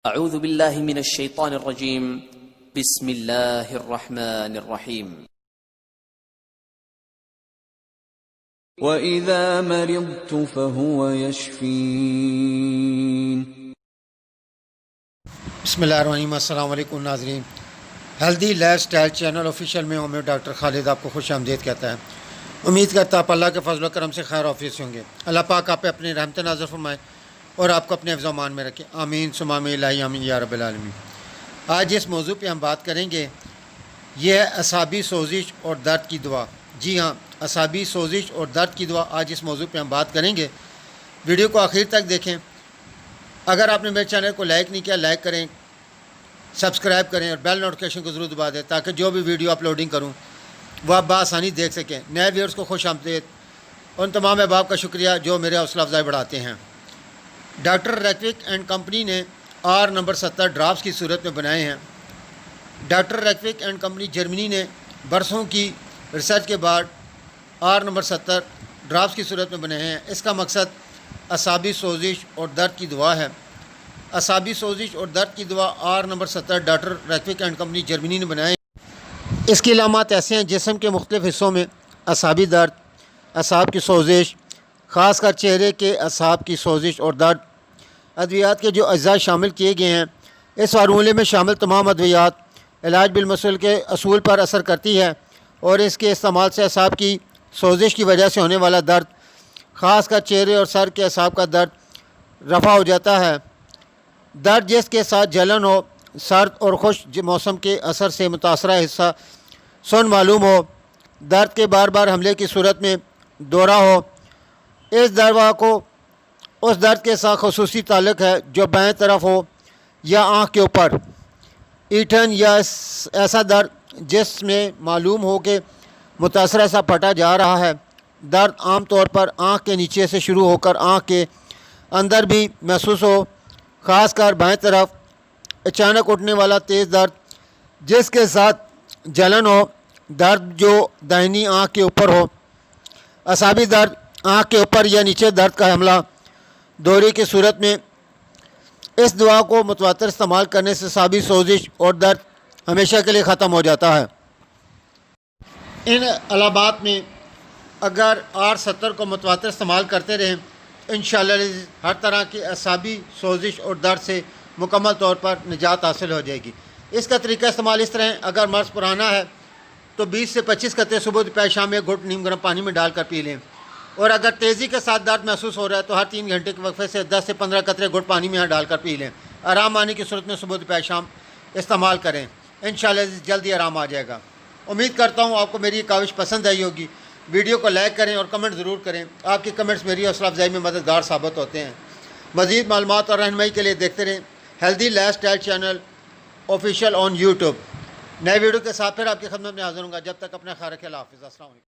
अऊज़ु बिल्लाहि मिनश शैतानिर रजीम बिस्मिल्लाहिर रहमानिर रहीम। वइज़ा मरिज़्तु फ़हुव यशफ़ीन। बिस्मिल्लाहिर्रहमानिर्रहीम। अस्सलाम वालेकुम नाज़रीन, healthy life style channel official में हूँ मैं डॉक्टर खालिद आपको खुश आमदीद कहता है। उम्मीद करता आप अल्लाह के फजल करम से खैर ऑफिस होंगे। अल्लाह पाक आप पे अपनी रहमत नाज़र फरमाए और आपको अपने हिफ्ज़ अमान में रखें। आमीन सुम्मा आमीन या रब्बिल आलमीन। आज इस मौजू पे हम बात करेंगे, यह है असाबी सोजिश और दर्द की दुआ। जी हाँ, असाबी सोजिश और दर्द की दुआ आज इस मौजू पे हम बात करेंगे। वीडियो को आखिर तक देखें। अगर आपने मेरे चैनल को लाइक नहीं किया, लाइक करें, सब्सक्राइब करें और बेल नोटिफिकेशन को ज़रूर दबा दें ताकि जो भी वीडियो अपलोडिंग करूँ वह आप बआसानी देख सकें। नए व्यूअर्स को खुश आमदीद। उन तमाम अहबाब का शुक्रिया जो मेरे हौसला अफजाई बढ़ाते हैं। डॉक्टर रैकविक एंड कंपनी ने आर नंबर 70 ड्राफ्ट की सूरत में बनाए हैं। Doctor Reckeweg and company Germany ने बरसों की रिसर्च के बाद आर नंबर 70 ड्राफ्ट की सूरत में बनाए हैं। इसका मकसद असाबी सोजिश और दर्द की दुआ है। असाबी सोजिश और दर्द की दुआ R number 70 doctor Reckeweg and company Germany ने बनाए। इसकी अलामत ऐसे हैं, जिस्म के मुख्तलिफ़ हिस्सों में असाबी दर्द, असाब की सोजिश, ख़ासकर चेहरे के असाब की सोजिश और दर्द। अद्वियात के जो अज्जा शामिल किए गए हैं, इस फार्मूले में शामिल तमाम अद्वियात इलाज बिलमसूल के असूल पर असर करती है और इसके इस्तेमाल से असाब की सोजिश की वजह से होने वाला दर्द, ख़ासकर चेहरे और सर के असाब का दर्द रफ़ा हो जाता है। दर्द जिसके साथ जलन हो, सर्द और खुश्क मौसम के असर से मुतासरा हिस्सा सुन मालूम हो, दर्द के बार बार हमले की सूरत में दौरा हो, इस दवा को उस दर्द के साथ खुसूसी ताल्लुक़ है जो बाएं तरफ हो या आँख के ऊपर, ईठन या ऐसा दर्द जिसमें मालूम हो कि मुतासरा सा फटा जा रहा है। दर्द आम तौर पर आँख के नीचे से शुरू होकर आँख के अंदर भी महसूस हो, ख़ासकर बाएं तरफ। अचानक उठने वाला तेज़ दर्द जिसके साथ जलन हो, दर्द जो दाहिनी आँख के ऊपर हो। असाबी दर्द आँख के ऊपर या नीचे दर्द का हमला दौरे की सूरत में। इस दवा को मुतवातिर इस्तेमाल करने से असाबी सोजिश और दर्द हमेशा के लिए ख़त्म हो जाता है। इन अलामात में अगर R70 को मुतवातिर इस्तेमाल करते रहें, इंशाअल्लाह हर तरह की असाबी सोजिश और दर्द से मुकम्मल तौर पर निजात हासिल हो जाएगी। इसका तरीका इस्तेमाल इस तरह है, अगर मर्ज़ पुराना है तो 20 से 25 कतरे सुबह दोपहर शाम में घुट नीम गर्म पानी में डालकर पी लें। और अगर तेज़ी के साथ दर्द महसूस हो रहा है तो हर 3 घंटे के वक्फे से 10 से 15 कतरे घुट पानी में यहाँ डालकर पी लें। आराम आने की सूरत में सुबह दोपहर शाम इस्तेमाल करें, इंशाअल्लाह जल्दी आराम आ जाएगा। उम्मीद करता हूँ आपको मेरी काविश पसंद आई होगी। वीडियो को लाइक करें और कमेंट ज़रूर करें। आपके कमेंट्स मेरी हौसला अफजाई में मददगार साबित होते हैं। मज़ीद मालूमात और रहनुमाई के लिए देखते रहें healthy life style channel official on YouTube. नए वीडियो के साथ फिर आपकी खिदमत में हाज़िर होऊंगा। जब तक अपना ख्याल रखें। अल्लाह हाफ़िज़। अस्सलाम वालेकुम।